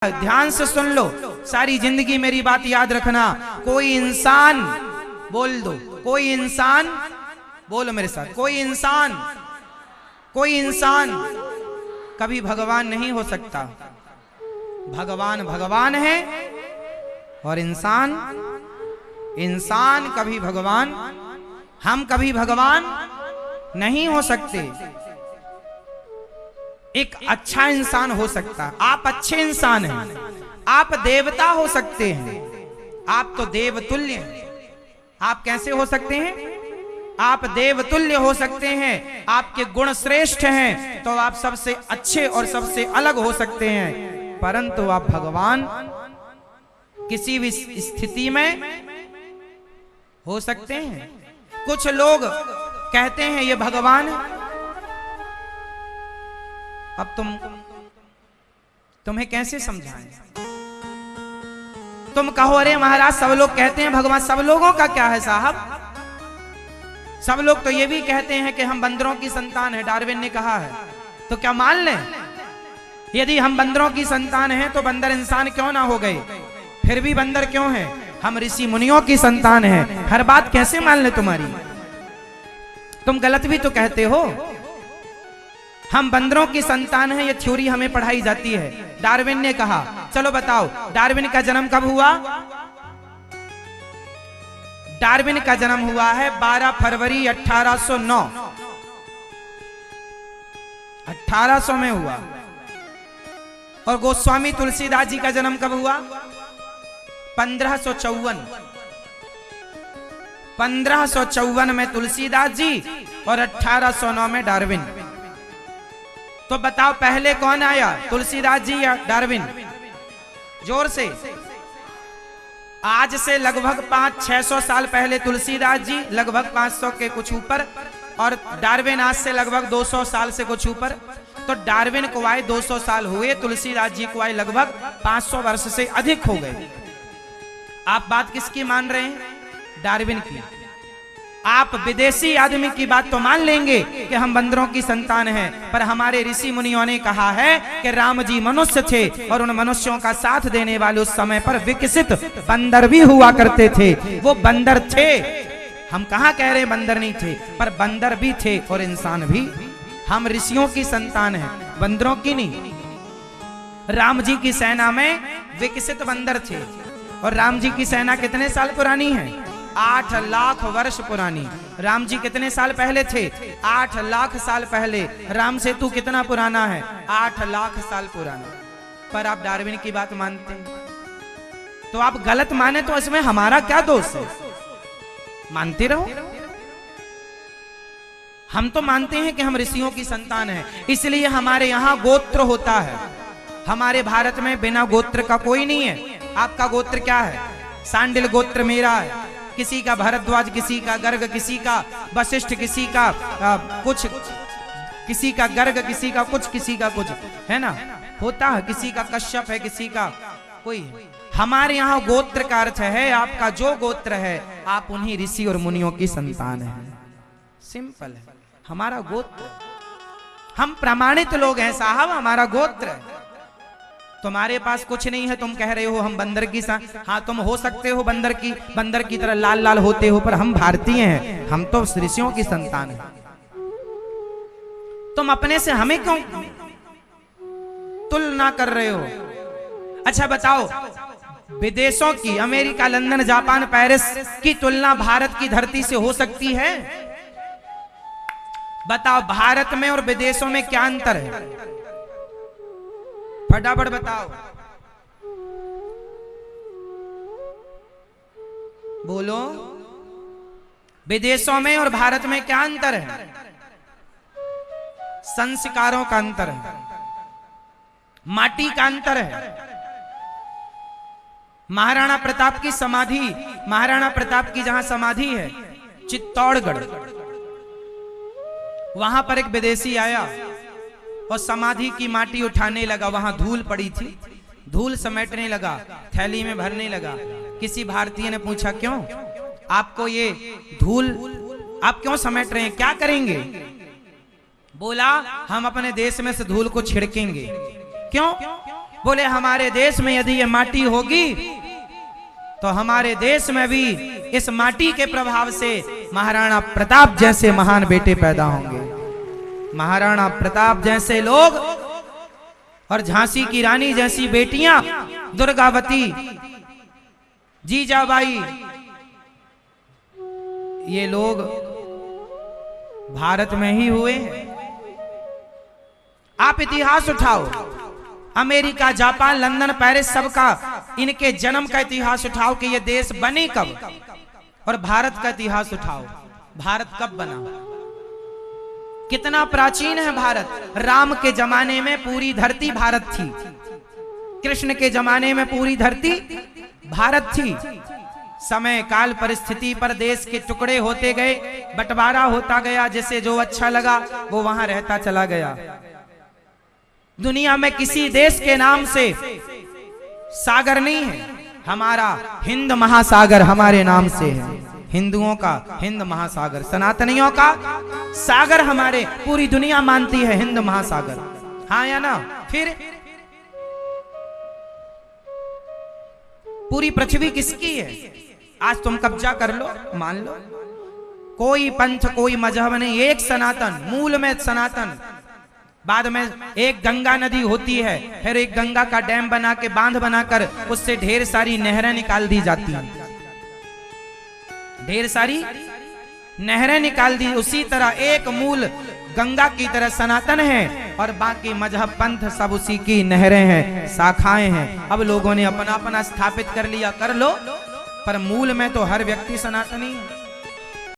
ध्यान से सुन लो, सारी जिंदगी मेरी बात याद रखना। कोई इंसान, बोल दो, कोई इंसान, बोलो मेरे साथ, कोई इंसान कभी भगवान नहीं हो सकता। भगवान भगवान है और इंसान कभी भगवान, हम कभी भगवान नहीं हो सकते। एक अच्छा इंसान हो सकता, आप अच्छे इंसान हैं, आप देवता हो सकते हैं, आप तो देवतुल्य हैं। आप कैसे हो सकते हैं? आप देवतुल्य हो सकते हैं, आपके गुण श्रेष्ठ हैं, तो आप सबसे अच्छे और सबसे अलग हो सकते हैं। परंतु आप भगवान किसी भी स्थिति में हो सकते हैं। कुछ लोग कहते हैं ये भगवान है। अब तुम्हें कैसे समझाएं? तुम कहो अरे महाराज सब लोग कहते हैं भगवान, सब लोगों का क्या है साहब? सब लोग तो ये भी कहते हैं कि हम बंदरों की संतान है, डार्विन ने कहा है। तो क्या मान लें? यदि हम बंदरों की संतान हैं तो बंदर इंसान क्यों ना हो गए? फिर भी बंदर क्यों है? हम ऋषि मुनियों की संतान हैं। हर बात कैसे मान ले तुम्हारी? तुम गलत भी तो कहते हो। हम बंदरों की संतान हैं, ये थ्योरी हमें पढ़ाई जाती है। डार्विन ने कहा, चलो बताओ डार्विन का जन्म कब हुआ? डार्विन का जन्म हुआ है 12 फरवरी 1809, 1800 में हुआ। और गोस्वामी तुलसीदास जी का जन्म कब हुआ? 1554, 1554 में तुलसीदास जी और 1809 में डार्विन। तो बताओ पहले कौन आया, तुलसीदास जी या डार्विन? जोर से। आज से लगभग 500-600 साल पहले तुलसीदास जी, लगभग 500 के कुछ ऊपर, और डार्विन आज से लगभग 200 साल से कुछ ऊपर। तो डार्विन को आए 200 साल हुए, तुलसीदास जी को आए लगभग 500 वर्ष से अधिक हो गए। आप बात किसकी मान रहे हैं? डार्विन की। आप विदेशी आदमी की बात तो मान लेंगे कि हम बंदरों की संतान हैं, पर हमारे ऋषि मुनियों ने कहा है कि राम जी मनुष्य थे और उन मनुष्यों का साथ देने वाले उस समय पर विकसित बंदर भी हुआ करते थे। वो बंदर थे, हम कहाँ कह रहे बंदर नहीं थे, पर बंदर भी थे और इंसान भी। हम ऋषियों की संतान हैं, बंदरों की नहीं। राम जी की सेना में विकसित बंदर थे। और राम जी की सेना कितने साल पुरानी है? 8 लाख वर्ष पुरानी। राम जी कितने साल पहले थे? 8 लाख साल पहले। राम सेतु कितना पुराना है? 8 लाख साल पुराना। पर आप डार्विन की बात मानते हैं, तो आप गलत माने तो इसमें हमारा क्या दोष है? मानते रहो। हम तो मानते हैं कि हम ऋषियों की संतान हैं, इसलिए हमारे यहाँ गोत्र होता है। हमारे भारत में बिना गोत्र का कोई नहीं है। आपका गोत्र क्या है? सांडिल गोत्र मेरा है, किसी का भरद्वाज, किसी का गर्ग, किसी का वशिष्ठ, किसी का कुछ, किसी का गर्ग, किसी का कुछ, किसी का कुछ, है ना, होता है। किसी का कश्यप है, किसी का कोई। हमारे यहाँ गोत्र का अर्थ है आपका जो गोत्र है, आप उन्हीं ऋषि और मुनियों की संतान हैं। सिंपल है हमारा गोत्र। हम प्रमाणित लोग हैं साहब, हमारा गोत्र है। तुम्हारे पास कुछ नहीं है, तुम कह रहे हो हम बंदर की हाँ तुम हो सकते हो बंदर की तरह लाल लाल होते हो, पर हम भारतीय हैं, हम तो ऋषियों की संतान हैं। तुम अपने से हमें क्यों तुलना कर रहे हो? अच्छा बताओ, विदेशों की, अमेरिका, लंदन, जापान, पेरिस की तुलना भारत की धरती से हो सकती है? बताओ भारत में और विदेशों में क्या अंतर है? फटाफट बताओ, बोलो। विदेशों में और भारत में क्या अंतर है? संस्कारों का अंतर है, माटी का अंतर है। महाराणा प्रताप की समाधि, महाराणा प्रताप की जहां समाधि है चित्तौड़गढ़, वहां पर एक विदेशी आया और समाधि की माटी उठाने लगा। वहां धूल पड़ी थी, धूल समेटने लगा, थैली में भरने लगा। किसी भारतीय ने पूछा क्यों आपको ये धूल, आप क्यों समेट रहे हैं, क्या करेंगे? बोला हम अपने देश में से धूल को छिड़केंगे। क्यों? बोले हमारे देश में यदि ये माटी होगी तो हमारे देश में भी इस माटी के प्रभाव से महाराणा प्रताप जैसे महान बेटे पैदा होंगे। महाराणा प्रताप जैसे लोग और झांसी की रानी जैसी बेटियां, दुर्गावती, जीजाबाई, ये लोग भारत में ही हुए हैं। आप इतिहास उठाओ, अमेरिका, जापान, लंदन, पेरिस, सबका इनके जन्म का इतिहास उठाओ कि ये देश बने कब, और भारत का इतिहास उठाओ, भारत कब बना, कितना प्राचीन है भारत। राम के जमाने में पूरी धरती भारत थी, कृष्ण के जमाने में पूरी धरती भारत थी। समय काल परिस्थिति पर देश के टुकड़े होते गए, बंटवारा होता गया, जिसे जो अच्छा लगा वो वहां रहता चला गया। दुनिया में किसी देश के नाम से सागर नहीं है, हमारा हिंद महासागर हमारे नाम से है। हिंदुओं का हिंद महासागर, सनातनियों का सागर हमारे, पूरी दुनिया मानती है हिंद महासागर, हाँ या ना। फिर पूरी पृथ्वी किसकी है? आज तुम कब्जा कर लो, मान लो, कोई पंथ कोई मजहब नहीं, एक सनातन, मूल में सनातन। बाद में एक गंगा नदी होती है, फिर एक गंगा का डैम बना के, बांध बनाकर उससे ढेर सारी नहरें निकाल दी जाती हैं, ढेर सारी नहरें निकाल दी। उसी तरह एक मूल गंगा की तरह सनातन है और बाकी मजहब पंथ सब उसी की नहरें हैं, शाखाएं हैं। अब लोगों ने अपना अपना स्थापित कर लिया, कर लो, पर मूल में तो हर व्यक्ति सनातनी है।